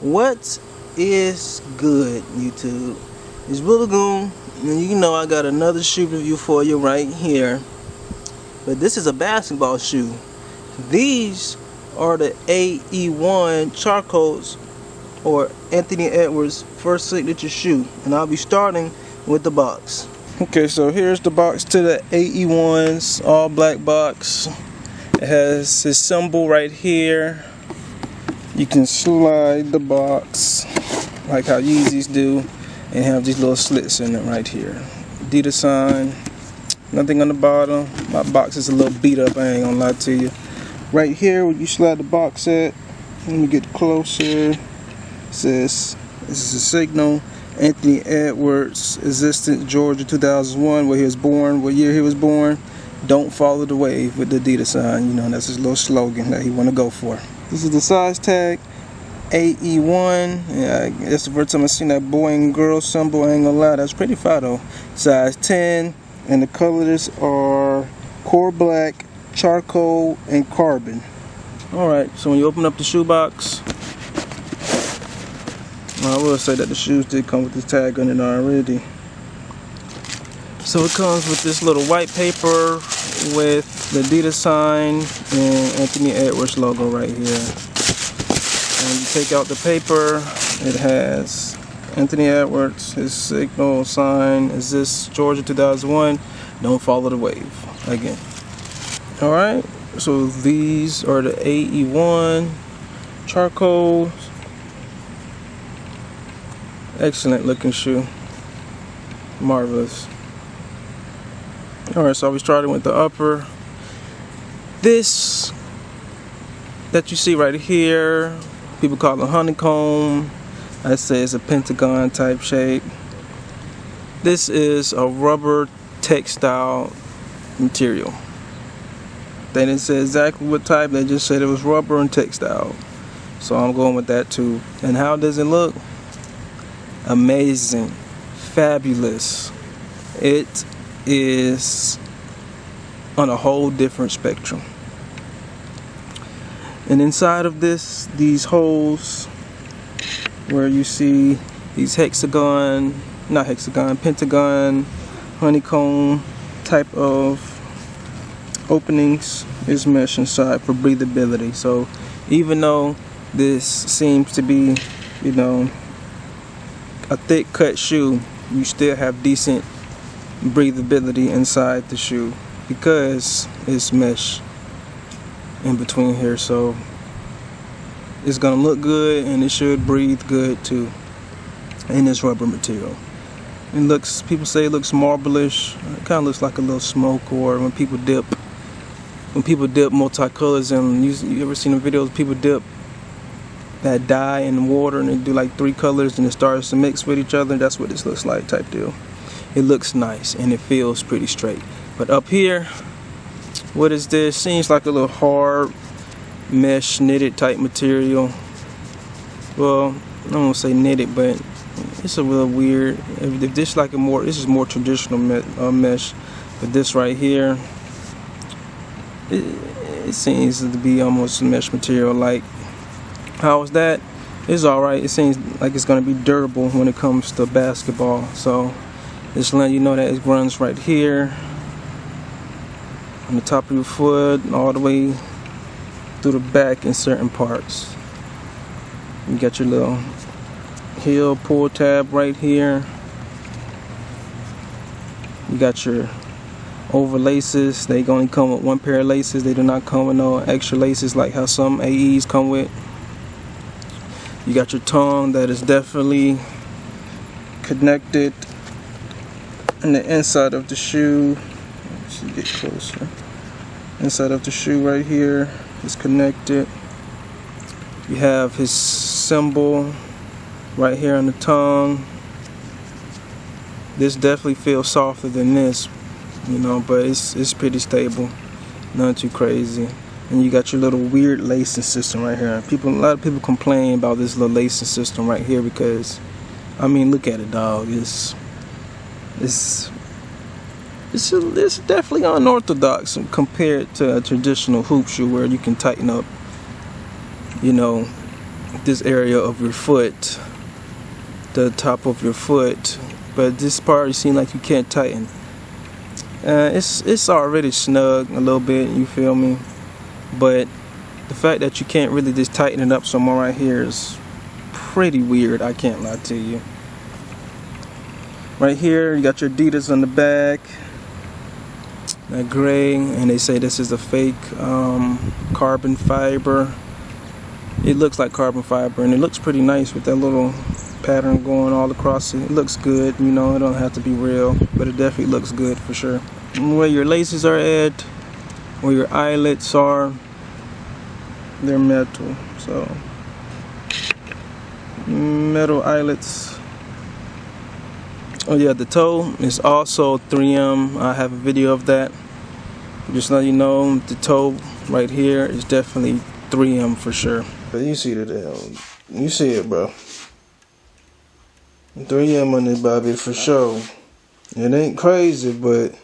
What is good, YouTube? It's Bullet, and you know I got another shoe review for you right here. But this is a basketball shoe. These are the AE1 Charcoals, or Anthony Edwards first signature shoe, and I'll be starting with the box. Okay, so here's the box to the AE1's all black box. It has his symbol right here. You can slide the box like how Yeezys do and have these little slits in it right here. Adidas sign, nothing on the bottom. My box is a little beat up, I ain't gonna lie to you. Right here where you slide the box at, let me get closer. It says, this is a signal, Anthony Edwards, Ascent, Georgia, 2001, where he was born, what year he was born. Don't follow the wave with the Adidas sign. You know, that's his little slogan that he want to go for. This is the size tag, AE1. Yeah, that's the first time I seen that boy and girl symbol. I ain't gonna lie, that's pretty fire though. Size 10, and the colors are core black, charcoal, and carbon. Alright, so when you open up the shoe box, well, I will say that the shoes did come with this tag on it already. So it comes with this little white paper with the Adidas sign and Anthony Edwards logo right here. And you take out the paper, it has Anthony Edwards, his signal sign is this, Georgia 2001, don't follow the wave, again. Alright, so these are the AE1 Charcoals. Excellent looking shoe, marvelous. Alright, so we started with the upper. This that you see right here, people call it honeycomb. I say it's a pentagon type shape. This is a rubber textile material. They didn't say exactly what type, they just said it was rubber and textile. So I'm going with that too. And how does it look? Amazing, fabulous. It is on a whole different spectrum. And inside of this, these holes where you see these pentagon, honeycomb type of openings is mesh inside for breathability. So even though this seems to be, you know, a thick cut shoe, you still have decent breathability inside the shoe because it's mesh in between here, so it's gonna look good and it should breathe good too in this rubber material. It looks, people say it looks marbleish. It kind of looks like a little smoke, or when people dip multicolors, and you ever seen the videos people dip that dye in water and they do like 3 colors and it starts to mix with each other? That's what this looks like, type deal. It looks nice and it feels pretty straight. But up here, what is this? Seems like a little hard mesh knitted type material. Well, I don't want to say knitted, but it's a little weird. If this like this is more traditional mesh, but this right here, it seems to be almost mesh material. Like, how is that? It's alright. It seems like it's going to be durable when it comes to basketball. So just letting you know that it runs right here on the top of your foot all the way through the back in certain parts. You got your little heel pull tab right here. You got your over laces. They only come with 1 pair of laces. They do not come with no extra laces like how some AEs come with. You got your tongue that is definitely connected in the inside of the shoe. Let's get closer. Inside of the shoe right here is connected. You have his symbol right here on the tongue. This definitely feels softer than this, you know, but it's pretty stable, not too crazy. And you got your little weird lacing system right here. A lot of people complain about this little lacing system right here because, I mean, look at it, dog. It's definitely unorthodox compared to a traditional hoop shoe where you can tighten up, you know, this area of your foot, the top of your foot, but this part you seem like you can't tighten. It's already snug a little bit, you feel me? But the fact that you can't really just tighten it up some more right here is pretty weird, I can't lie to you. Right here you got your Adidas on the back, that gray, and they say this is a fake carbon fiber. It looks like carbon fiber, and it looks pretty nice with that little pattern going all across it. It looks good, you know, it don't have to be real, but it definitely looks good for sure. And where your laces are at, where your eyelets are, they're metal, so metal eyelets. Oh yeah, the toe is also 3M. I have a video of that. Just let you know, the toe right here is definitely 3M for sure. But you see the you see it, bro. 3M on this Bobby for sure. It ain't crazy, but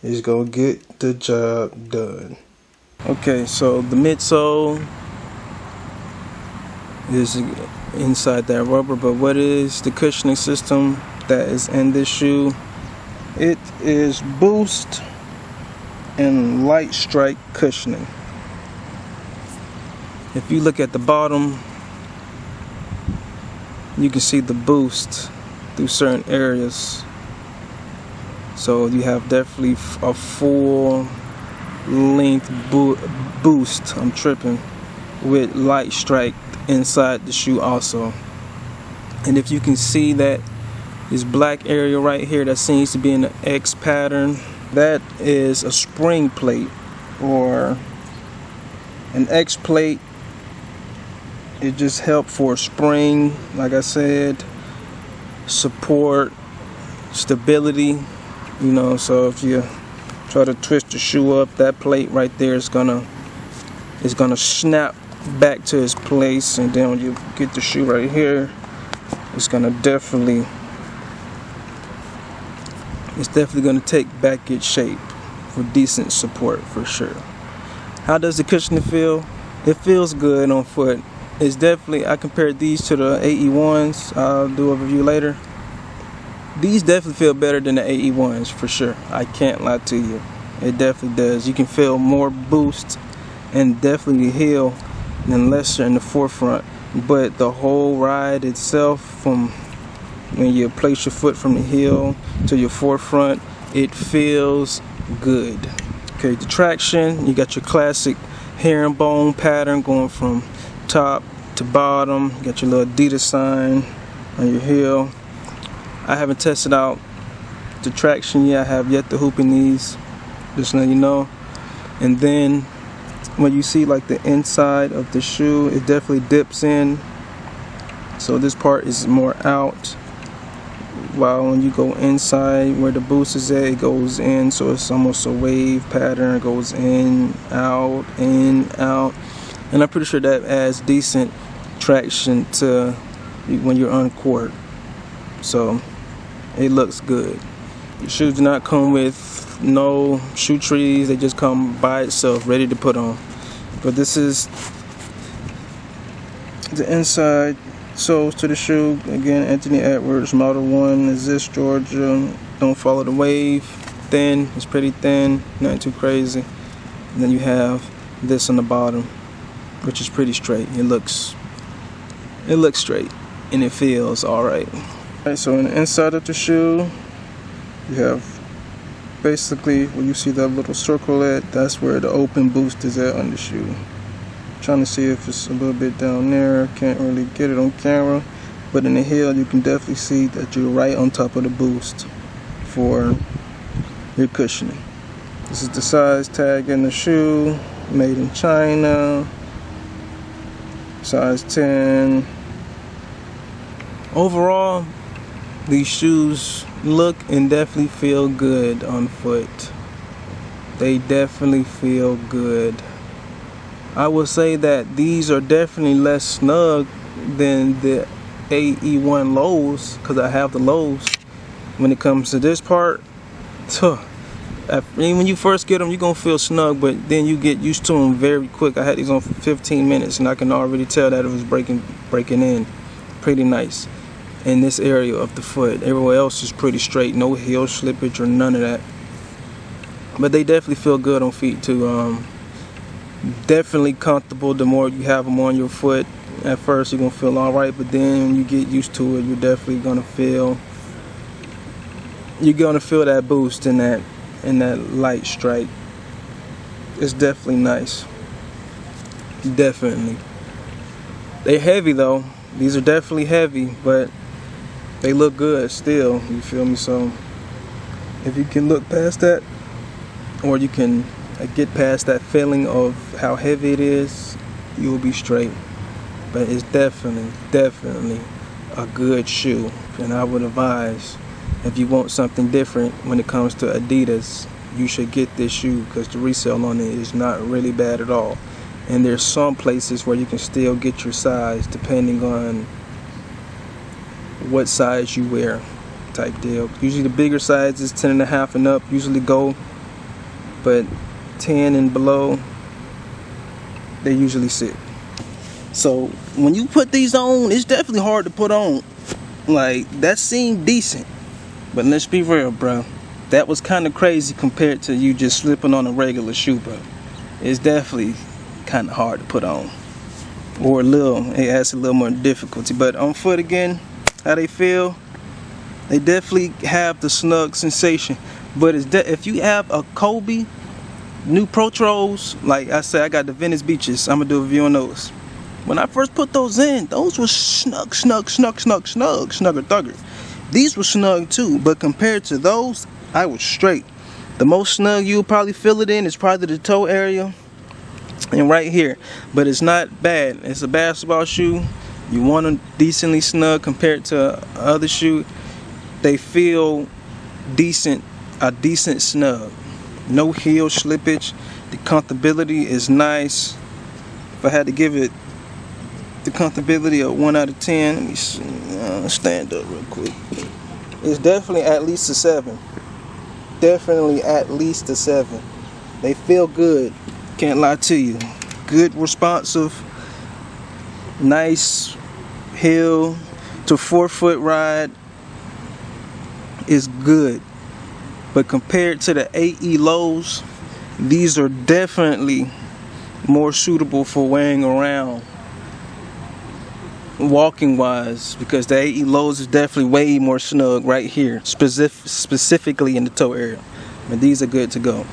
it's gonna get the job done. Okay, so the midsole is inside that rubber, but what is the cushioning system that is in this shoe? It is Boost and Light Strike cushioning. If you look at the bottom, you can see the boost through certain areas. So you have definitely a full length boost, I'm tripping, with Light Strike inside the shoe also. And if you can see that this black area right here that seems to be in the X pattern, that is a spring plate or an X plate. It just helps for spring, like I said, support, stability, you know. So if you try to twist the shoe up, that plate right there is gonna snap back to its place, and then when you get the shoe right here, it's definitely gonna take back its shape for decent support for sure. How does the cushioning feel? It feels good on foot. It's definitely, I compared these to the AE1s. I'll do a review later. These definitely feel better than the AE1s for sure. I can't lie to you. It definitely does. You can feel more boost and definitely heel than lesser in the forefront. But the whole ride itself, from when you place your foot from the heel to your forefront, it feels good. Okay, the traction, you got your classic herringbone pattern going from top to bottom. You got your little Adidas sign on your heel. I haven't tested out the traction yet. I have yet to hoop in these, just let you know. And then when you see like the inside of the shoe, it definitely dips in, so this part is more out, while when you go inside where the boost is at, it goes in, so it's almost a wave pattern. It goes in, out, and I'm pretty sure that adds decent traction to when you're on court. So it looks good. The shoes do not come with no shoe trees, they just come by itself ready to put on. But this is the inside soles to the shoe. Again, Anthony Edwards, Model 1, Exist, Georgia. Don't follow the wave. Thin, it's pretty thin, not too crazy. And then you have this on the bottom, which is pretty straight. It looks straight, and it feels alright. Alright, so on the inside of the shoe, you have basically where you see that little circle at, that's where the open boost is at on the shoe. I'm trying to see if it's a little bit down there. Can't really get it on camera, but in the heel you can definitely see that you're right on top of the boost for your cushioning. This is the size tag in the shoe, made in China, size 10. Overall, these shoes look and definitely feel good on foot. They definitely feel good. I would say that these are definitely less snug than the AE1 lows, because I have the lows. When it comes to this part, When you first get them, you're gonna feel snug, but then you get used to them very quick. I had these on for 15 minutes, and I can already tell that it was breaking in pretty nice in this area of the foot. Everywhere else is pretty straight, no heel slippage or none of that. But they definitely feel good on feet too. Definitely comfortable. The more you have them on your foot, at first you're gonna feel all right, but then when you get used to it, you're definitely gonna feel that boost in that light strike. It's definitely nice. Definitely. They're heavy though. These are definitely heavy, but they look good still. You feel me? So if you can look past that, or you can get past that feeling of how heavy it is, you will be straight. But it's definitely a good shoe, and I would advise, if you want something different when it comes to Adidas, you should get this shoe, because the resale on it is not really bad at all. And there's some places where you can still get your size depending on what size you wear, type deal. Usually the bigger sizes, 10.5 and up, usually go, but 10 and below, they usually sit. So when you put these on, it's definitely hard to put on. Like, that seemed decent, but let's be real, bro. That was kind of crazy compared to you just slipping on a regular shoe, bro. It's definitely kind of hard to put on, or it adds a little more difficulty. But on foot again, how they feel, they definitely have the snug sensation. But if you have a Kobe new Pro Trolls, like I said, I got the Venice Beaches, I'm gonna do a review on those. When I first put those in, those were snugger thugger. These were snug too, but compared to those, I was straight. The most snug you'll probably feel it in is probably the toe area and right here, but it's not bad. It's a basketball shoe. You want them decently snug compared to other shoe. They feel decent, a decent snug. No heel slippage. The comfortability is nice. If I had to give it the comfortability of 1 out of 10, let me stand up real quick. It's definitely at least a 7. Definitely at least a 7. They feel good. Can't lie to you. Good, responsive, nice heel to forefoot ride is good. But compared to the AE lows, these are definitely more suitable for wearing around, walking wise, because the AE lows is definitely way more snug right here, specifically in the toe area. But these are good to go.